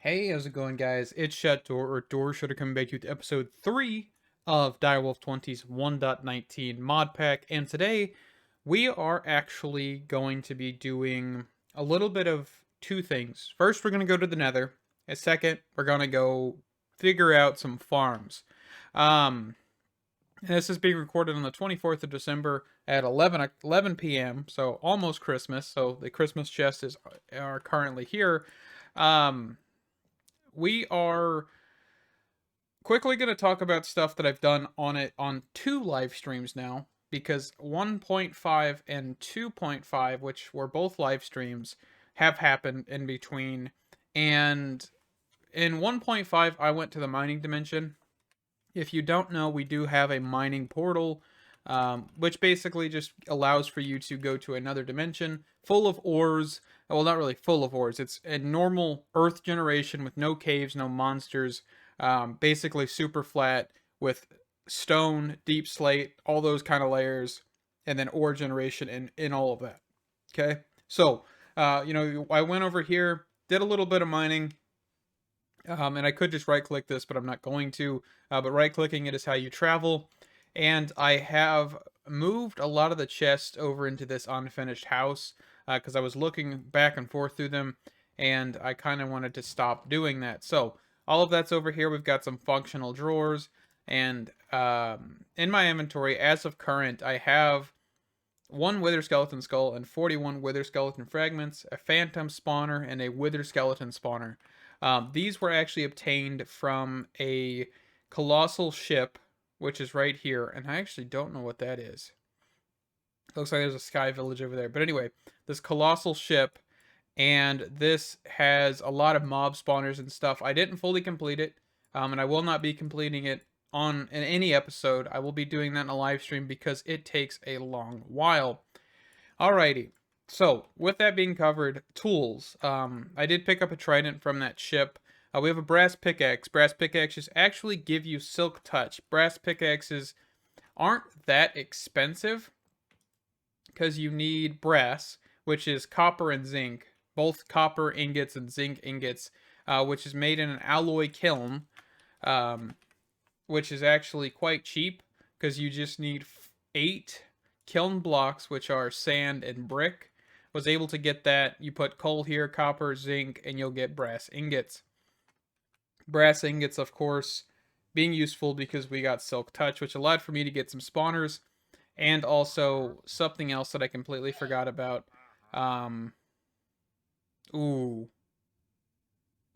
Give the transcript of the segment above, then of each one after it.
Hey, how's it going, guys? It's Shut Door, or Door Shutter, coming back to you with episode 3 of Direwolf20's 1.19 mod pack. And today, we are actually going to be doing a little bit of two things. First, we're going to go to the Nether. And second, we're going to go figure out some farms. Um, and this is being recorded on the 24th of December at 11 p.m., so almost Christmas. So the Christmas chest are currently here. Um, we are quickly going to talk about stuff that I've done on it on two live streams now, because 1.5 and 2.5, which were both live streams, have happened in between. And in 1.5, I went to the mining dimension. If you don't know, we do have a mining portal, which basically just allows for you to go to another dimension full of ores. Well, not really full of ores. It's a normal Earth generation with no caves, no monsters. Basically super flat with stone, deep slate, all those kind of layers, and then ore generation in all of that. Okay, so I went over here, did a little bit of mining. And I could just right click this, but I'm not going to. But right clicking it is how you travel. And I have moved a lot of the chests over into this unfinished house because I was looking back and forth through them, and I kind of wanted to stop doing that. So all of that's over here. We've got some functional drawers, and in my inventory, as of current, I have one wither skeleton skull and 41 wither skeleton fragments, a phantom spawner, and a wither skeleton spawner. These were actually obtained from a colossal ship, which is right here, and I actually don't know what that is. Looks like there's a sky village over there. But anyway, this colossal ship, and this has a lot of mob spawners and stuff. I didn't fully complete it, and I will not be completing it in any episode. I will be doing that in a live stream because it takes a long while. Alrighty. So, with that being covered, tools. I did pick up a trident from that ship. We have a brass pickaxe. Brass pickaxes actually give you silk touch. Brass pickaxes aren't that expensive because you need brass, which is copper and zinc, both copper ingots and zinc ingots, which is made in an alloy kiln, which is actually quite cheap because you just need 8 kiln blocks, which are sand and brick. Was able to get that. You put coal here, copper, zinc, and you'll get brass ingots. Brass ingots, of course, being useful because we got silk touch, which allowed for me to get some spawners, and also something else that I completely forgot about. Ooh.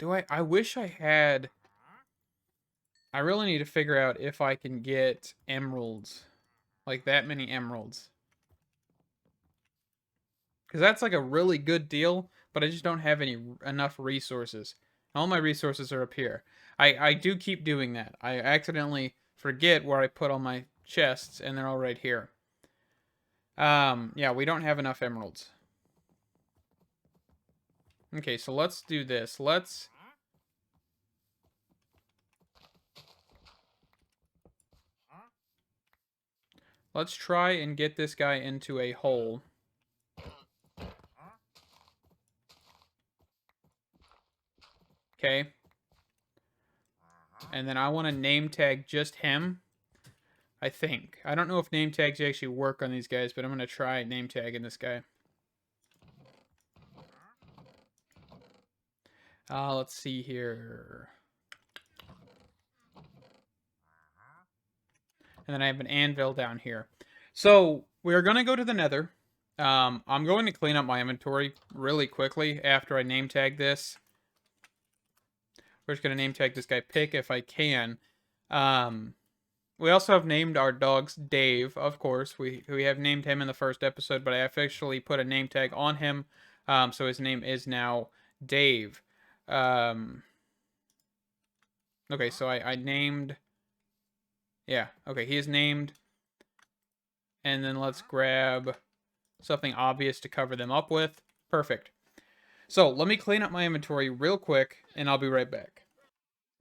I wish I had... I really need to figure out if I can get emeralds. Like that many emeralds. Because that's like a really good deal, but I just don't have enough resources. All my resources are up here. I do keep doing that. I accidentally forget where I put all my chests, and they're all right here. Yeah, we don't have enough emeralds. Okay, so let's do this. Let's try and get this guy into a hole. Okay. And then I want to name tag just him. I think. I don't know if name tags actually work on these guys, but I'm going to try name tagging this guy. Let's see here. And then I have an anvil down here. So we're going to go to the Nether. I'm going to clean up my inventory really quickly after I name tag this. We're just going to name tag this guy Pick if I can. We also have named our dogs Dave, of course. We have named him in the first episode, but I officially put a name tag on him. So his name is now Dave. Okay, so I named... Yeah, okay, he is named. And then let's grab something obvious to cover them up with. Perfect. So let me clean up my inventory real quick, and I'll be right back.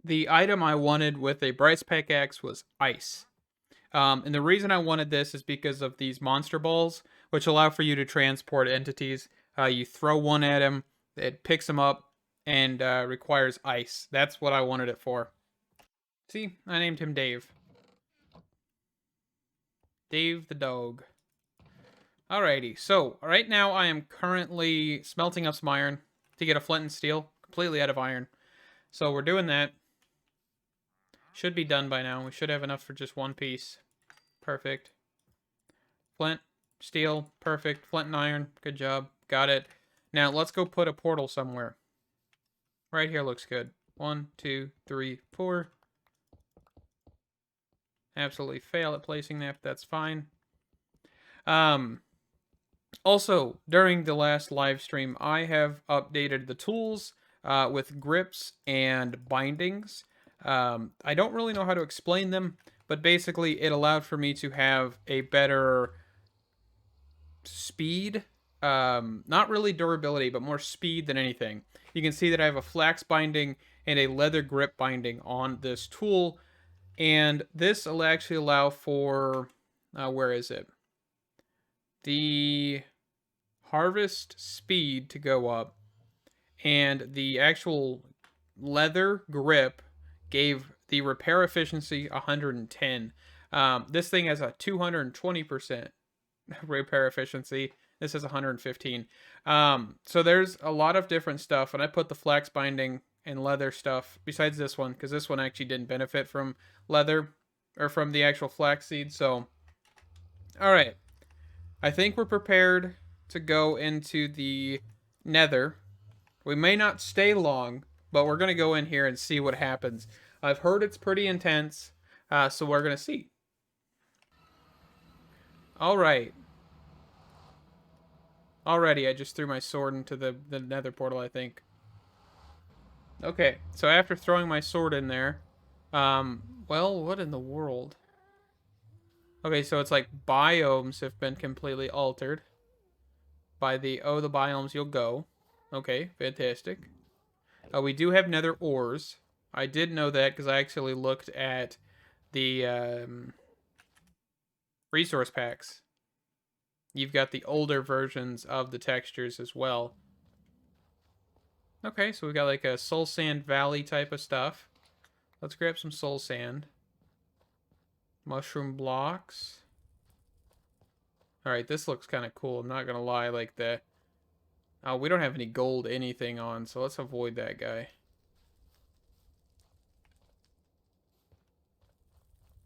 The item I wanted with a brass pickaxe was ice. And the reason I wanted this is because of these monster balls, which allow for you to transport entities. You throw one at him, it picks them up, and requires ice. That's what I wanted it for. See, I named him Dave. Dave the dog. Alrighty, so right now I am currently smelting up some iron to get a flint and steel. Completely out of iron. So we're doing that. Should be done by now. We should have enough for just one piece. Perfect. Flint, steel, perfect. Flint and iron, good job. Got it. Now let's go put a portal somewhere. Right here looks good. 1, 2, 3, 4. Absolutely fail at placing that, but that's fine. Also, during the last live stream, I have updated the tools with grips and bindings. I don't really know how to explain them, but basically it allowed for me to have a better speed. Not really durability, but more speed than anything. You can see that I have a flax binding and a leather grip binding on this tool. And this will actually allow for, where is it? The harvest speed to go up, and the actual leather grip gave the repair efficiency 110. This thing has a 220% repair efficiency. This is 115. So there's a lot of different stuff, and I put the flax binding and leather stuff besides this one, because this one actually didn't benefit from leather or from the actual flax seed. So, all right, I think we're prepared to go into the Nether. We may not stay long, but we're gonna go in here and see what happens. I've heard it's pretty intense, so we're gonna see. All right. Already, I just threw my sword into the Nether portal, I think. Okay, so after throwing my sword in there, well, what in the world? Okay, so it's like biomes have been completely altered by the biomes you'll go. Okay, fantastic. We do have Nether ores. I did know that because I actually looked at the resource packs. You've got the older versions of the textures as well. Okay, so we got like a soul sand valley type of stuff. Let's grab some soul sand. Mushroom blocks. Alright, this looks kind of cool. I'm not going to lie. Like the... Oh, we don't have any gold anything on, so let's avoid that guy.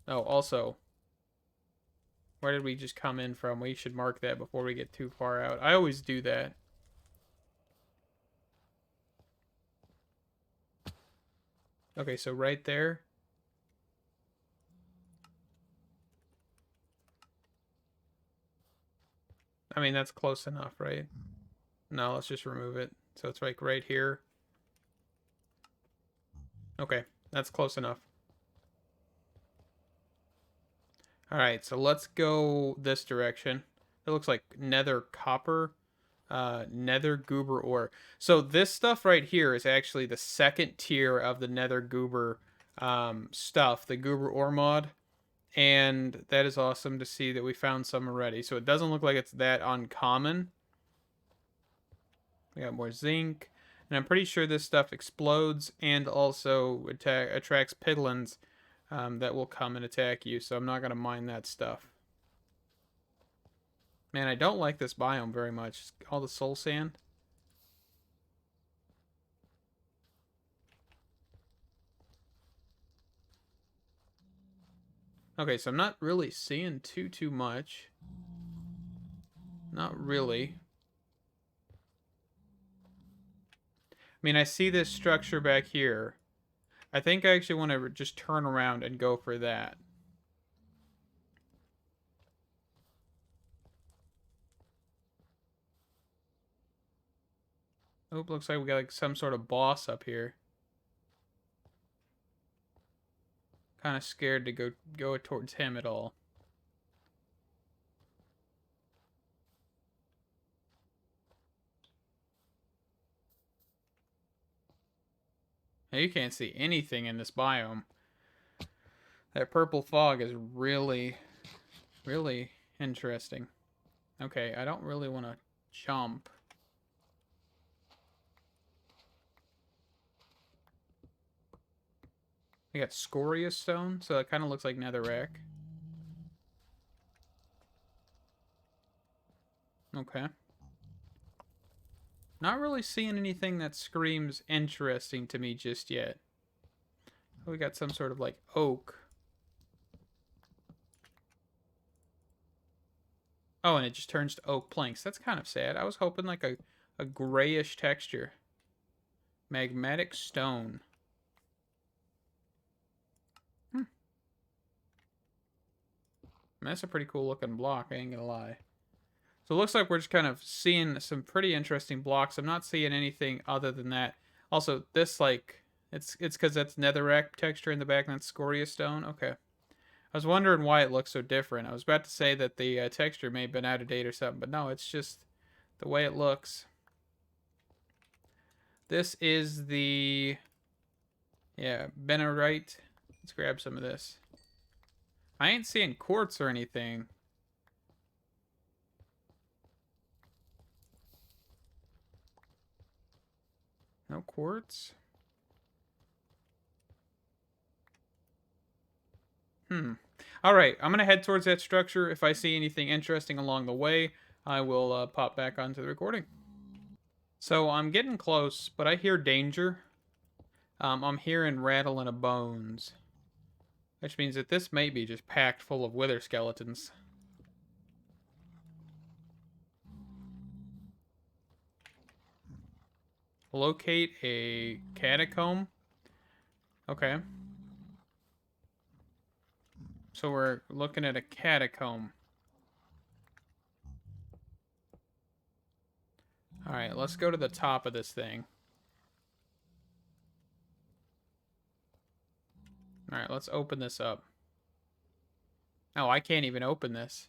Oh, also... Where did we just come in from? We should mark that before we get too far out. I always do that. Okay, so right there. I mean, that's close enough, right? No, let's just remove it. So it's like right here. Okay, that's close enough. Alright, so let's go this direction. It looks like nether copper, nether goober ore. So this stuff right here is actually the second tier of the nether goober stuff, the goober ore mod. And that is awesome to see that we found some already. So it doesn't look like it's that uncommon. We got more zinc. And I'm pretty sure this stuff explodes and also attracts piglins that will come and attack you. So I'm not going to mine that stuff. Man, I don't like this biome very much. All the soul sand. Okay, so I'm not really seeing too much. Not really. I mean, I see this structure back here. I think I actually want to just turn around and go for that. Oh, looks like we got like some sort of boss up here. Kind of scared to go towards him at all. Now, you can't see anything in this biome. That purple fog is really, really interesting. Okay, I don't really want to jump. We got scoria stone, so it kind of looks like netherrack. Okay. Not really seeing anything that screams interesting to me just yet. We got some sort of like oak. Oh, and it just turns to oak planks. That's kind of sad. I was hoping like a grayish texture. Magmatic stone. That's a pretty cool looking block, I ain't gonna lie. So it looks like we're just kind of seeing some pretty interesting blocks. I'm not seeing anything other than that. Also, this like it's because that's netherrack texture in the back and that's scoria stone. Okay. I was wondering why it looks so different. I was about to say that the texture may have been out of date or something, but no, it's just the way it looks. This is the, yeah, Benarite. Let's grab some of this. I ain't seeing quartz or anything. No quartz? Alright, I'm going to head towards that structure. If I see anything interesting along the way, I will pop back onto the recording. So I'm getting close, but I hear danger. I'm hearing rattling of bones. Which means that this may be just packed full of wither skeletons. Locate a catacomb. Okay. So we're looking at a catacomb. Alright, let's go to the top of this thing. Alright, let's open this up. Oh, I can't even open this.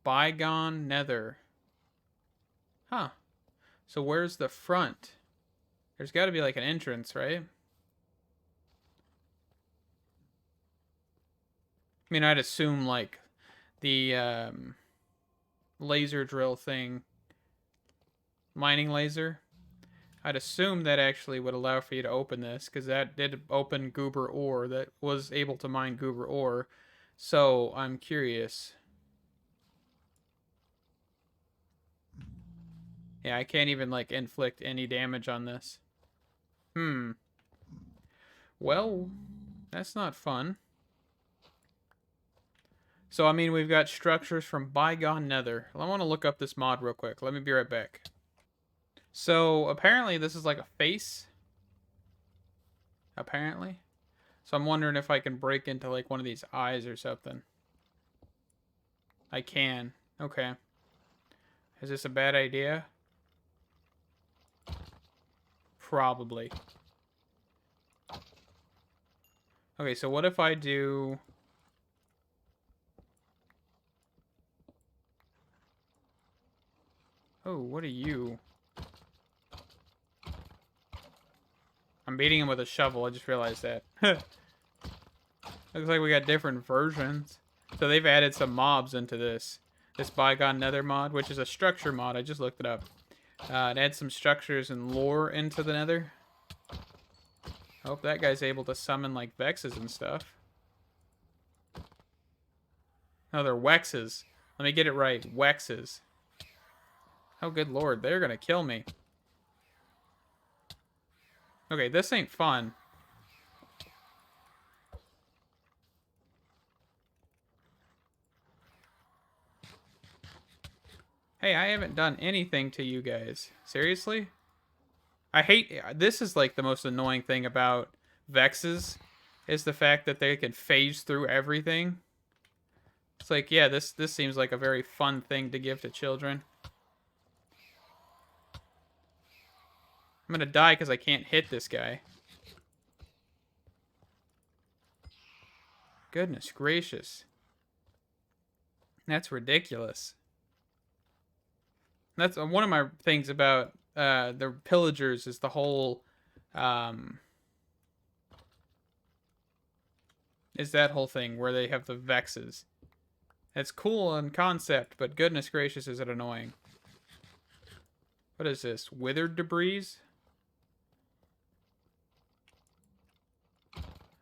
Bygone Nether. Huh. So where's the front? There's got to be like an entrance, right? I mean, I'd assume like the laser drill thing, mining laser. I'd assume that actually would allow for you to open this, because that did open goober ore, that was able to mine goober ore. So I'm curious. Yeah, I can't even like inflict any damage on this. Well, that's not fun. So, I mean, we've got structures from Bygone Nether. I want to look up this mod real quick. Let me be right back. So, apparently this is like a face. Apparently. So, I'm wondering if I can break into like one of these eyes or something. I can. Okay. Is this a bad idea? Probably. Okay, so what if I do... Oh, what are you? I'm beating him with a shovel, I just realized that. Looks like we got different versions. So they've added some mobs into this. This Bygone Nether mod, which is a structure mod. I just looked it up. It adds some structures and lore into the Nether. I hope that guy's able to summon, like, Vexes and stuff. No, they're Wexes. Let me get it right. Wexes. Oh, good lord. They're gonna kill me. Okay, this ain't fun. Hey, I haven't done anything to you guys. Seriously? I hate... This is, like, the most annoying thing about Vexes, is the fact that they can phase through everything. It's like, yeah, this seems like a very fun thing to give to children. I'm gonna die because I can't hit this guy. Goodness gracious. That's ridiculous. That's one of my things about the pillagers is the whole... is that whole thing where they have the Vexes. It's cool in concept, but goodness gracious is it annoying. What is this? Withered debris?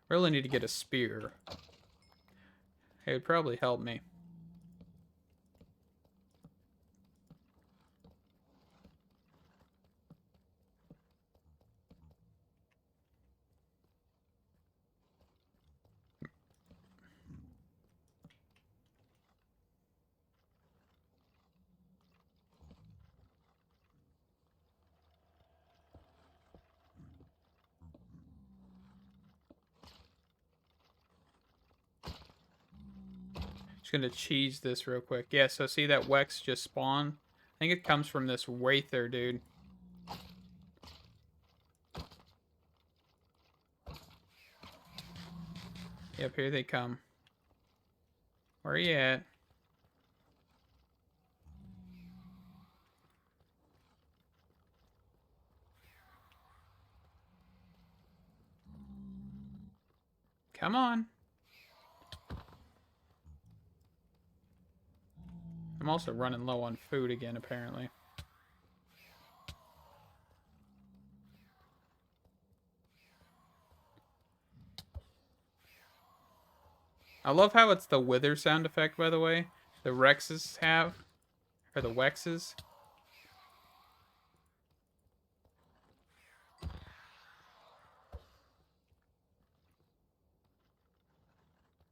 Really need to get a spear. It would probably help me. Just gonna cheese this real quick. Yeah, so see that Wex just spawned? I think it comes from this Wraither, dude. Yep, here they come. Where are you at? Come on. I'm also running low on food again, apparently. I love how it's the wither sound effect, by the way. The Rexes have. Or the Wexes.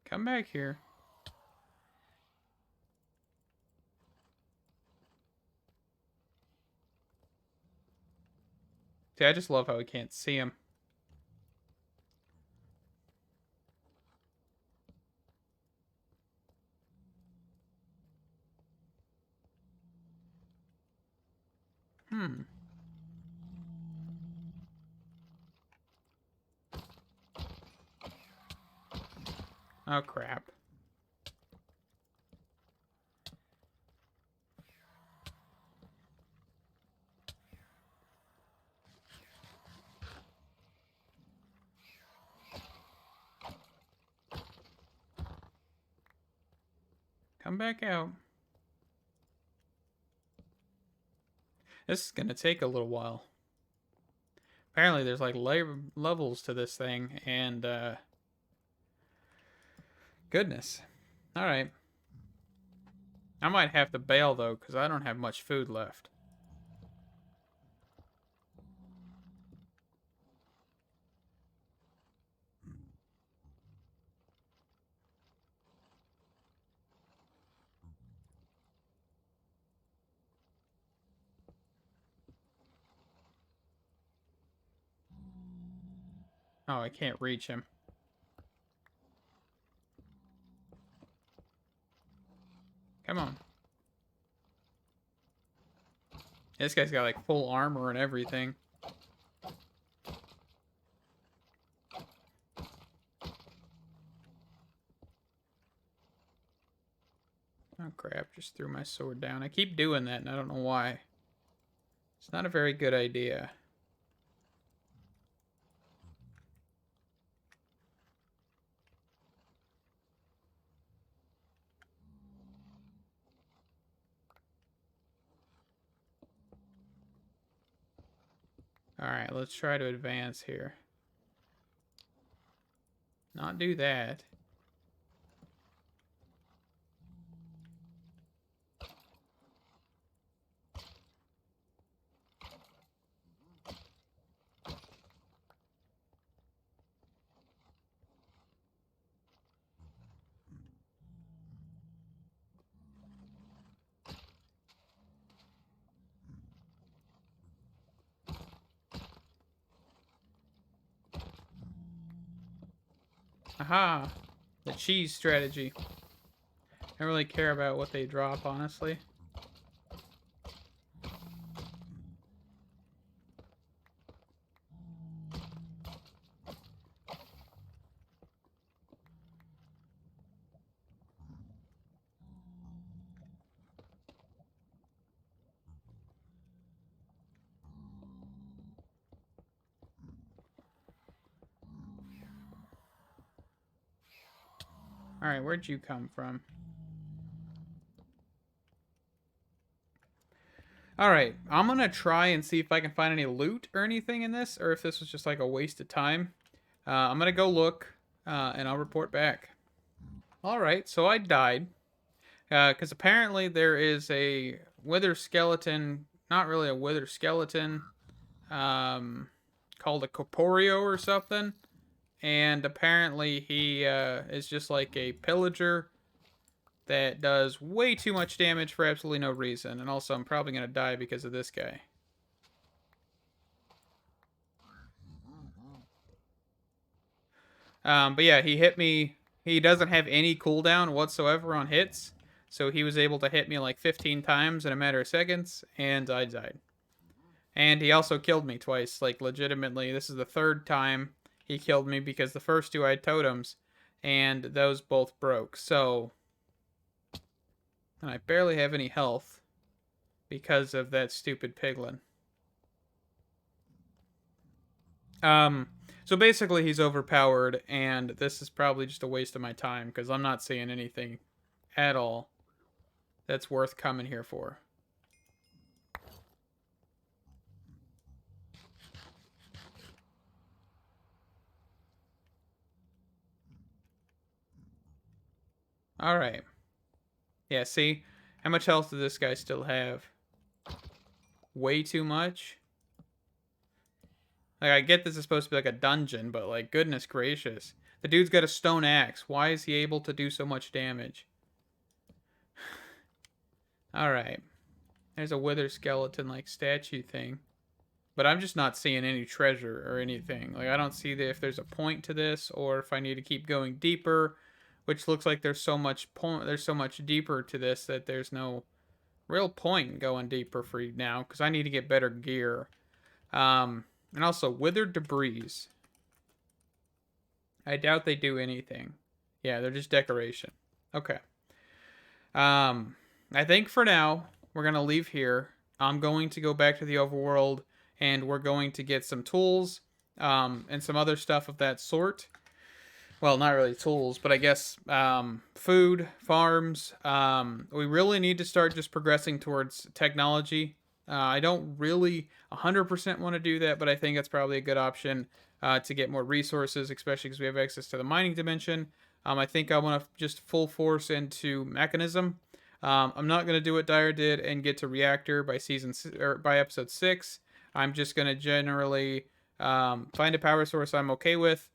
Come back here. See, I just love how we can't see him. Oh, crap. Come back out. This is going to take a little while. Apparently, there's like levels to this thing, and goodness. Alright. I might have to bail, though, because I don't have much food left. Oh, I can't reach him. Come on. This guy's got like full armor and everything. Oh crap, just threw my sword down. I keep doing that and I don't know why. It's not a very good idea. Alright, let's try to advance here. Not do that. Aha! The cheese strategy. I don't really care about what they drop, honestly. Alright, where'd you come from? Alright, I'm gonna try and see if I can find any loot or anything in this, or if this was just like a waste of time. I'm gonna go look. and I'll report back. Alright, so I died. Because apparently there is a wither skeleton, not really a wither skeleton, called a corporeal or something. And apparently he is just like a pillager that does way too much damage for absolutely no reason. And also, I'm probably going to die because of this guy. But yeah, he hit me. He doesn't have any cooldown whatsoever on hits. So he was able to hit me like 15 times in a matter of seconds, and I died. And he also killed me twice, like legitimately. This is the third time he killed me because the first two I had totems, and those both broke. So, and I barely have any health because of that stupid piglin. So basically he's overpowered, and this is probably just a waste of my time because I'm not seeing anything at all that's worth coming here for. Alright. Yeah, see? How much health does this guy still have? Way too much? Like, I get this is supposed to be like a dungeon, but like, goodness gracious. The dude's got a stone axe. Why is he able to do so much damage? Alright. There's a wither skeleton like statue thing. But I'm just not seeing any treasure or anything. Like, I don't see if there's a point to this or if I need to keep going deeper, which looks like there's so much deeper to this that there's no real point in going deeper for you now because I need to get better gear. And also withered debris. I doubt they do anything. Yeah, they're just decoration. Okay. I think for now we're gonna leave here. I'm going to go back to the overworld and we're going to get some tools, and some other stuff of that sort. Well, not really tools, but I guess food, farms. We really need to start just progressing towards technology. I don't really 100% want to do that, but I think that's probably a good option to get more resources, especially because we have access to the mining dimension. I think I want to just full force into mechanism. I'm not going to do what Dire did and get to reactor by by episode 6. I'm just going to generally find a power source I'm okay with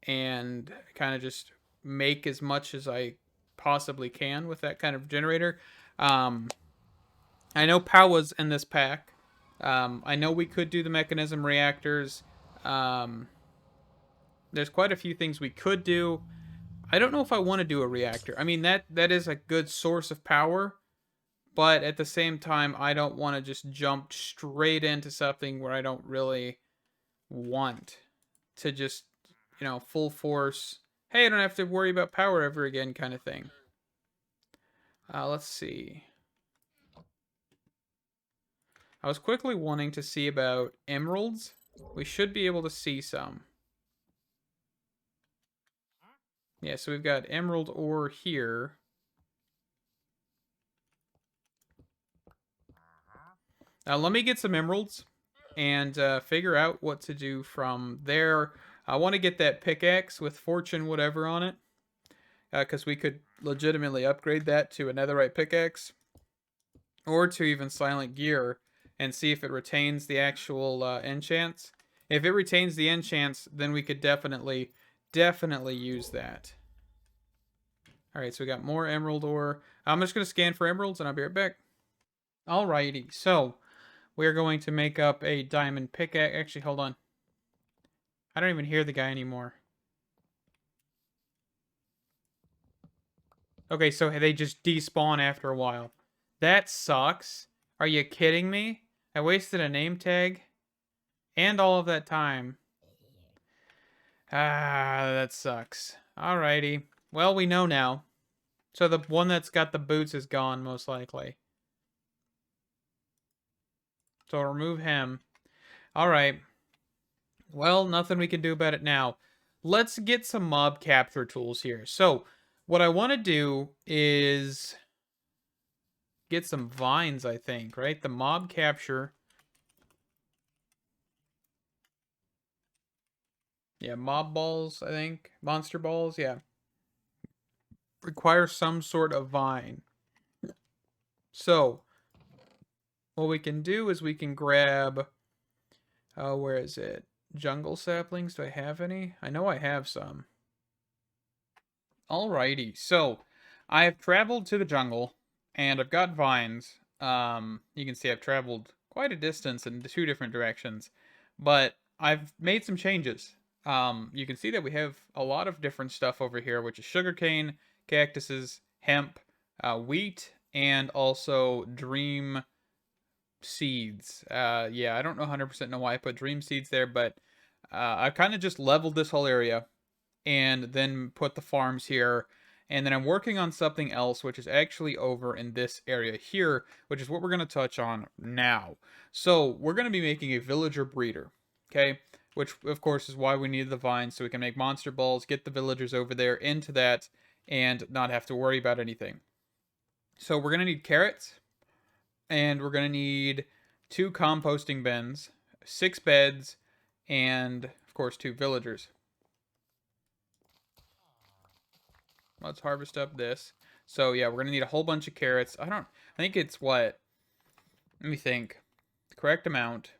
and kind of just make as much as I possibly can with that kind of generator. I know Powa's in this pack. I know we could do the mechanism reactors. There's quite a few things we could do. I don't know if I want to do a reactor. I mean, that is a good source of power, but at the same time, I don't want to just jump straight into something where I don't really want to just, full force. Hey, I don't have to worry about power ever again, kind of thing. Let's see. I was quickly wanting to see about emeralds. We should be able to see some. Yeah, so we've got emerald ore here. Let me get some emeralds and figure out what to do from there. I want to get that pickaxe with fortune whatever on it, because we could legitimately upgrade that to a netherite pickaxe or to even silent gear and see if it retains the actual enchants. If it retains the enchants, then we could definitely use that. Alright, so we got more emerald ore. I'm just going to scan for emeralds and I'll be right back. Alrighty, so we're going to make up a diamond pickaxe. Actually, hold on. I don't even hear the guy anymore. Okay, so they just despawn after a while. That sucks. Are you kidding me? I wasted a name tag and all of that time. Ah, that sucks. Alrighty. Well, we know now. So the one that's got the boots is gone, most likely. So I'll remove him. Alright. Well, nothing we can do about it now. Let's get some mob capture tools here. So, what I want to do is get some vines, I think, right? The mob capture. Yeah, mob balls, I think. Monster balls, yeah. Require some sort of vine. So, what we can do is we can grab, oh, where is it? Jungle saplings, do I have any? I know I have some. Alrighty, so I have traveled to the jungle and I've got vines. You can see I've traveled quite a distance in two different directions, but I've made some changes. You can see that we have a lot of different stuff over here, which is sugarcane, cactuses, hemp, wheat, and also dream seeds. Yeah, I don't know 100% know why I put dream seeds there, but I've kind of just leveled this whole area and then put the farms here. And then I'm working on something else, which is actually over in this area here, which is what we're going to touch on now. So we're going to be making a villager breeder, okay? Which, of course, is why we need the vines, so we can make monster balls, get the villagers over there into that, and not have to worry about anything. So we're going to need carrots, and we're going to need 2 composting bins, 6 beds, and, of course, 2 villagers. Let's harvest up this. So yeah, we're gonna need a whole bunch of carrots. I think it's what? Let me think. The correct amount,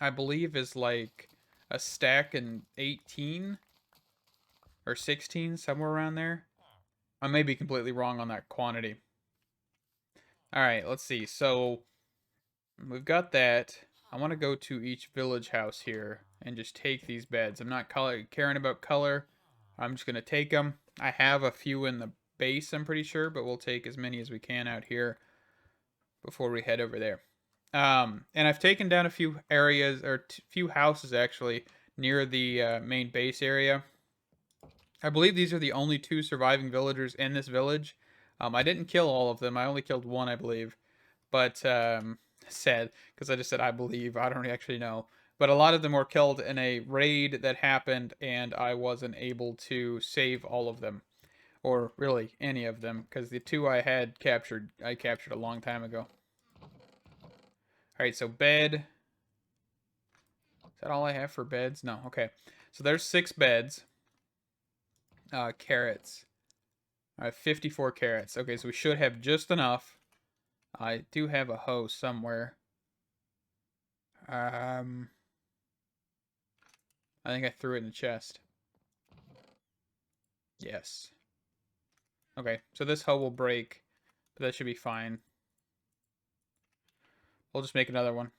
I believe, is like a stack and 18 or 16, somewhere around there. I may be completely wrong on that quantity. Alright, let's see. So we've got that. I want to go to each village house here and just take these beds. I'm not caring about color. I'm just going to take them. I have a few in the base, I'm pretty sure, but we'll take as many as we can out here before we head over there. And I've taken down a few areas, or few houses actually, near the main base area. I believe these are the only 2 surviving villagers in this village. I didn't kill all of them. I only killed 1, I believe. But sad, because I just said I believe. I don't actually know. But a lot of them were killed in a raid that happened, and I wasn't able to save all of them, or really any of them, because the 2 I had captured, I captured a long time ago. All right, so bed. Is that all I have for beds? No. Okay. So there's 6 beds. Carrots. I have 54 carrots. Okay, so we should have just enough. I do have a hoe somewhere. I think I threw it in the chest. Yes. Okay, so this hoe will break, but that should be fine. We'll just make another one.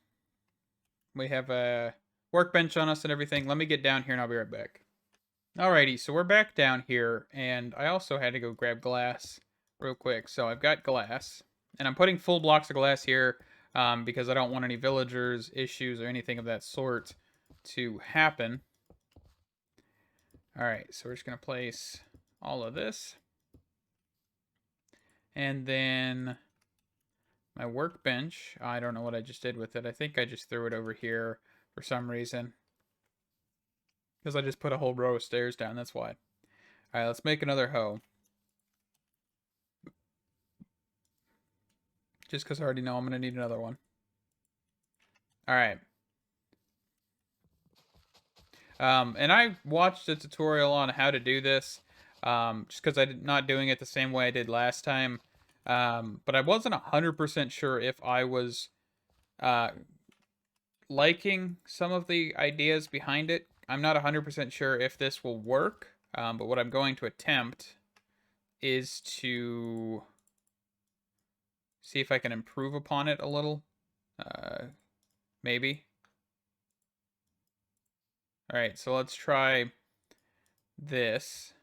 We have a workbench on us and everything. Let me get down here and I'll be right back. Alrighty, so we're back down here, and I also had to go grab glass real quick. So I've got glass, and I'm putting full blocks of glass here because I don't want any villagers, issues, or anything of that sort to happen. Alright, so we're just going to place all of this. And then my workbench, I don't know what I just did with it. I think I just threw it over here for some reason. Because I just put a whole row of stairs down, that's why. Alright, let's make another hoe. Just because I already know I'm going to need another one. Alright. And I watched a tutorial on how to do this. Just because I'm not doing it the same way I did last time. But I wasn't 100% sure if I was liking some of the ideas behind it. I'm not 100% sure if this will work. But what I'm going to attempt is to see if I can improve upon it a little. Maybe. Alright, so let's try this.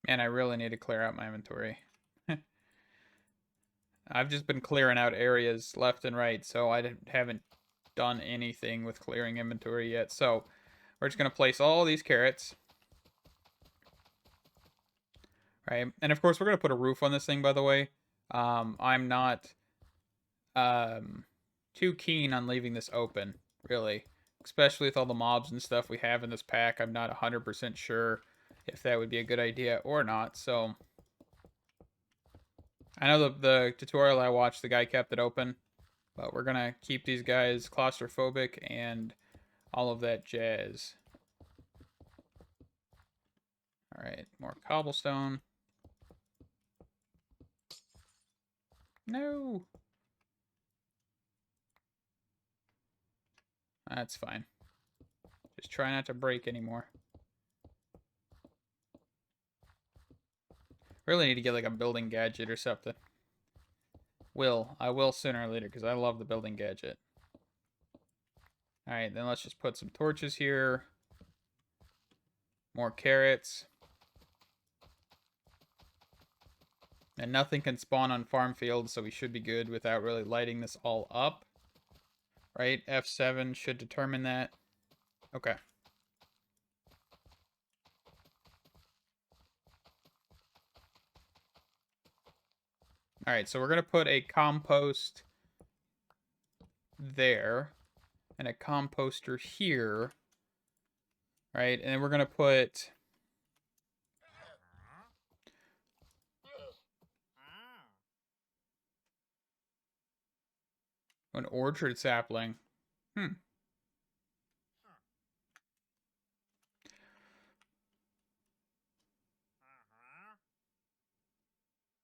Man, I really need to clear out my inventory. I've just been clearing out areas left and right, so I haven't done anything with clearing inventory yet. So we're just going to place all these carrots. Right, and of course we're going to put a roof on this thing, by the way. I'm not too keen on leaving this open, really. Especially with all the mobs and stuff we have in this pack. I'm not 100% sure if that would be a good idea or not, so... I know the tutorial I watched, the guy kept it open. But we're gonna keep these guys claustrophobic and all of that jazz. Alright, more cobblestone. No! That's fine. Just try not to break anymore. Really need to get like a building gadget or something. I will sooner or later because I love the building gadget. Alright, then let's just put some torches here. More carrots. And nothing can spawn on farm fields, so we should be good without really lighting this all up. Right? F7 should determine that. Okay. Alright, so we're going to put a compost there. And a composter here. Right? And then we're going to put... an orchard sapling.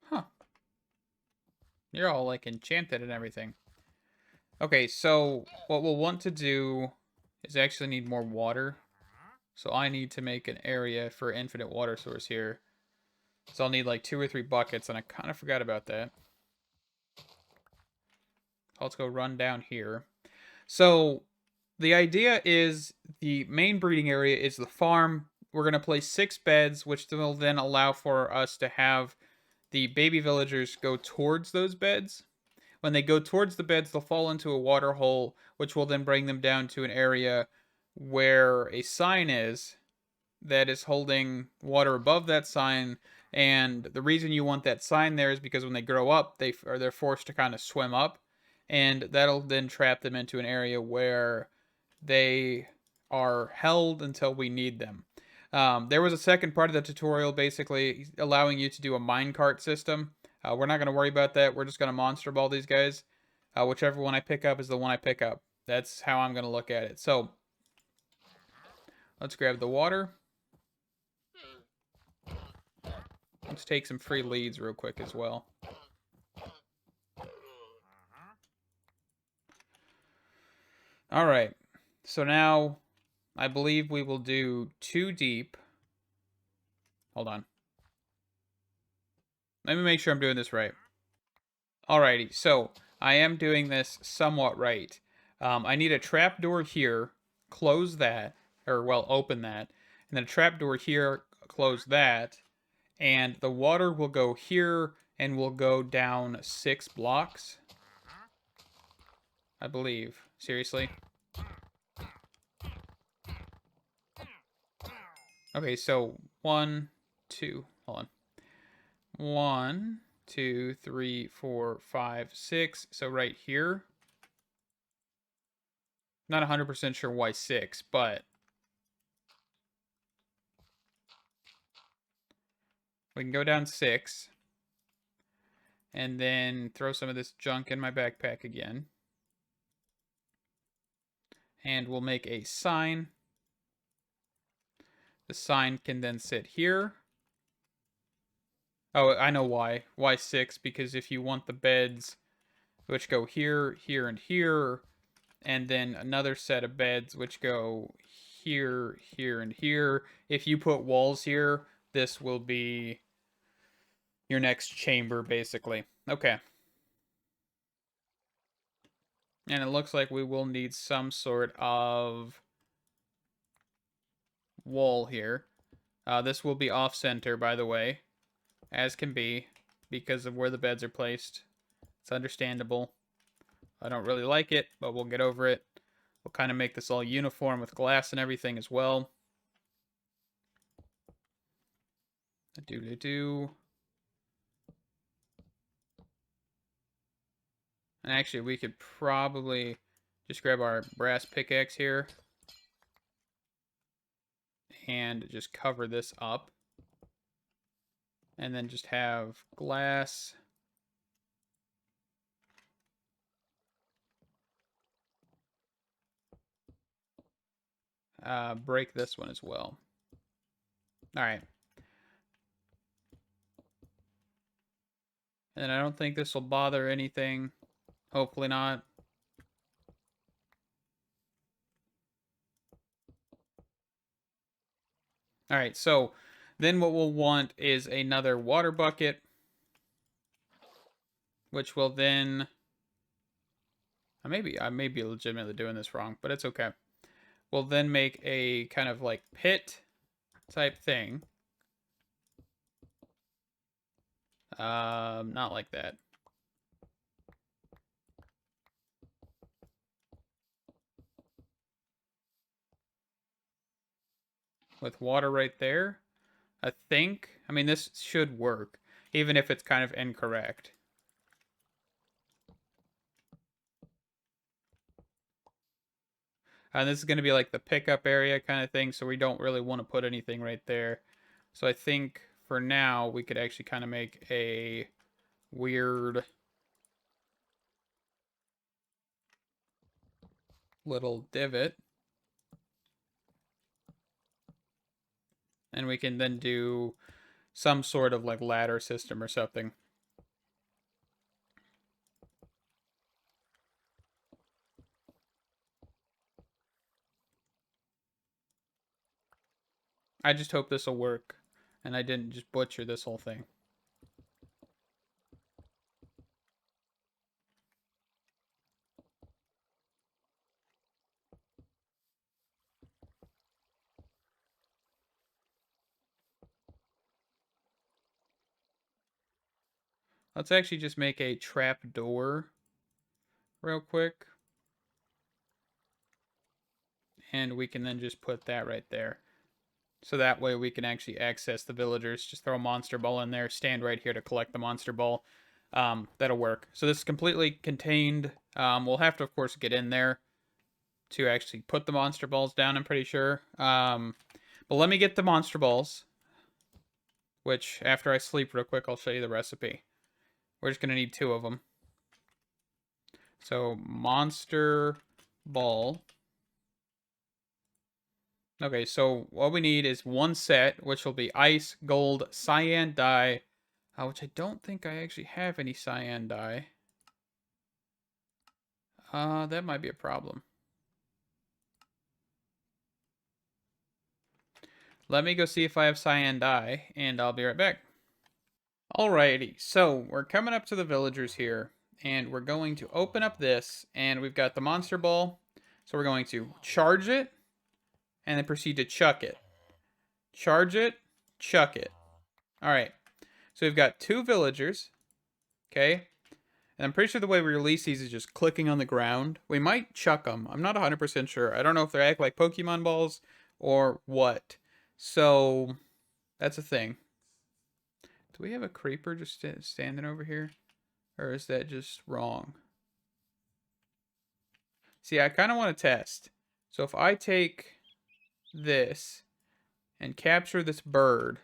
Huh. You're all, like, enchanted and everything. Okay, so what we'll want to do is actually need more water. So I need to make an area for infinite water source here. So I'll need, like, 2 or 3 buckets, and I kind of forgot about that. Let's go run down here. So the idea is the main breeding area is the farm. We're going to place 6 beds, which will then allow for us to have the baby villagers go towards those beds. When they go towards the beds, they'll fall into a water hole, which will then bring them down to an area where a sign is that is holding water above that sign. And the reason you want that sign there is because when they grow up, they're forced to kind of swim up, and that'll then trap them into an area where they are held until we need them. There was a second part of the tutorial basically allowing you to do a minecart system. We're not going to worry about that. We're just going to monster ball these guys. Whichever one I pick up is the one I pick up. That's how I'm going to look at it. So, let's grab the water. Let's take some free leads real quick as well. Alright. So now, I believe we will do 2 deep. Hold on. Let me make sure I'm doing this right. Alrighty, so I am doing this somewhat right. I need a trapdoor here, close that, or well, open that, and then a trapdoor here, close that, and the water will go here and will go down 6 blocks. I believe. Seriously? Okay, so 1, 2, hold on. 1, 2, 3, 4, 5, 6. So right here. Not 100% sure why 6, but we can go down 6. And then throw some of this junk in my backpack again. And we'll make a sign. The sign can then sit here. Oh, I know why. Why 6? Because if you want the beds, which go here, here, and here, and then another set of beds, which go here, here, and here. If you put walls here, this will be your next chamber, basically. Okay. And it looks like we will need some sort of wall here. This will be off-center, by the way, as can be, because of where the beds are placed. It's understandable. I don't really like it, but we'll get over it. We'll kind of make this all uniform with glass and everything as well. Do-do-do. And actually, we could probably just grab our brass pickaxe here and just cover this up. And then just have glass. break this one as well. All right. And I don't think this will bother anything. Hopefully not. All right, so then what we'll want is another water bucket, which will then... I may be legitimately doing this wrong, but it's okay. We'll then make a kind of like pit type thing. Not like that. With water right there, I think. I mean, this should work, even if it's kind of incorrect. And this is going to be like the pickup area kind of thing, so we don't really want to put anything right there. So I think for now, we could actually kind of make a weird little divot. And we can then do some sort of like ladder system or something. I just hope this will work and I didn't just butcher this whole thing. Let's actually just make a trap door real quick. And we can then just put that right there. So that way we can actually access the villagers. Just throw a monster ball in there, stand right here to collect the monster ball. That'll work. So this is completely contained. We'll have to, of course, get in there to actually put the monster balls down, I'm pretty sure. But let me get the monster balls, which after I sleep real quick, I'll show you the recipe. We're just going to need 2 of them. So monster ball. Okay, so what we need is 1 set, which will be ice, gold, cyan dye, which I don't think I actually have any cyan dye. That might be a problem. Let me go see if I have cyan dye, and I'll be right back. Alrighty, so we're coming up to the villagers here, and we're going to open up this, and we've got the monster ball. So we're going to charge it, and then proceed to chuck it. Charge it, chuck it. Alright, so we've got 2 villagers, okay? And I'm pretty sure the way we release these is just clicking on the ground. We might chuck them. I'm not 100% sure. I don't know if they act like Pokemon balls or what. So, that's a thing. Do we have a creeper just standing over here? Or is that just wrong? See, I kind of want to test. So if I take this and capture this bird.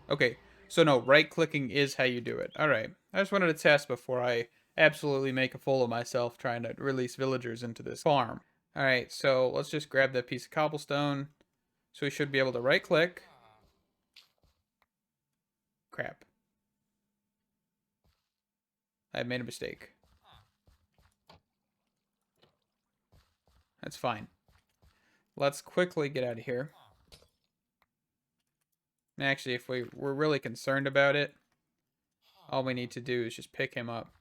Okay, so no, right-clicking is how you do it. Alright, I just wanted to test before I absolutely make a fool of myself trying to release villagers into this farm. Alright, so let's just grab that piece of cobblestone. So we should be able to right-click. Crap. I made a mistake. That's fine. Let's quickly get out of here. Actually, if we're really concerned about it, all we need to do is just pick him up.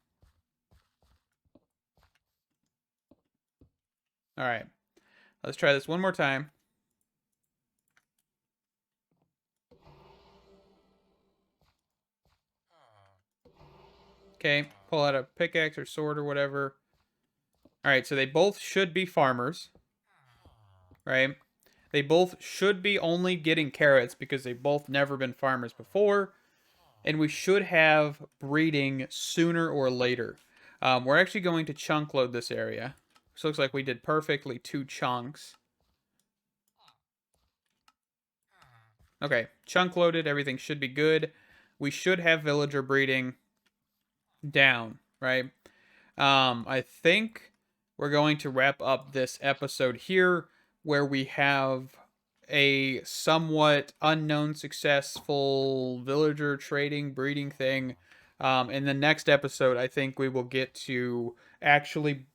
Alright. Let's try this one more time. Okay, pull out a pickaxe or sword or whatever. Alright, so they both should be farmers. Right? They both should be only getting carrots because they've both never been farmers before. And we should have breeding sooner or later. We're actually going to chunk load this area. So looks like we did perfectly 2 chunks. Okay, chunk loaded, everything should be good. We should have villager breeding down, right? I think we're going to wrap up this episode here, where we have a somewhat unknown successful villager trading breeding thing. In the next episode, I think we will get to actually,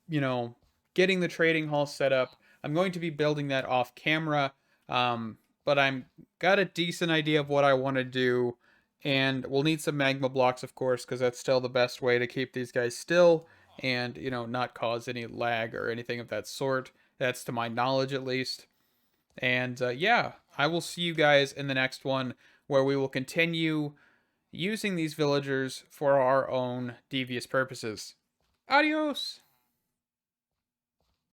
getting the trading hall set up. I'm going to be building that off camera, but I'm got a decent idea of what I want to do, and we'll need some magma blocks, of course, because that's still the best way to keep these guys still and not cause any lag or anything of that sort. That's to my knowledge, at least. And yeah, I will see you guys in the next one, where we will continue using these villagers for our own devious purposes. Adios!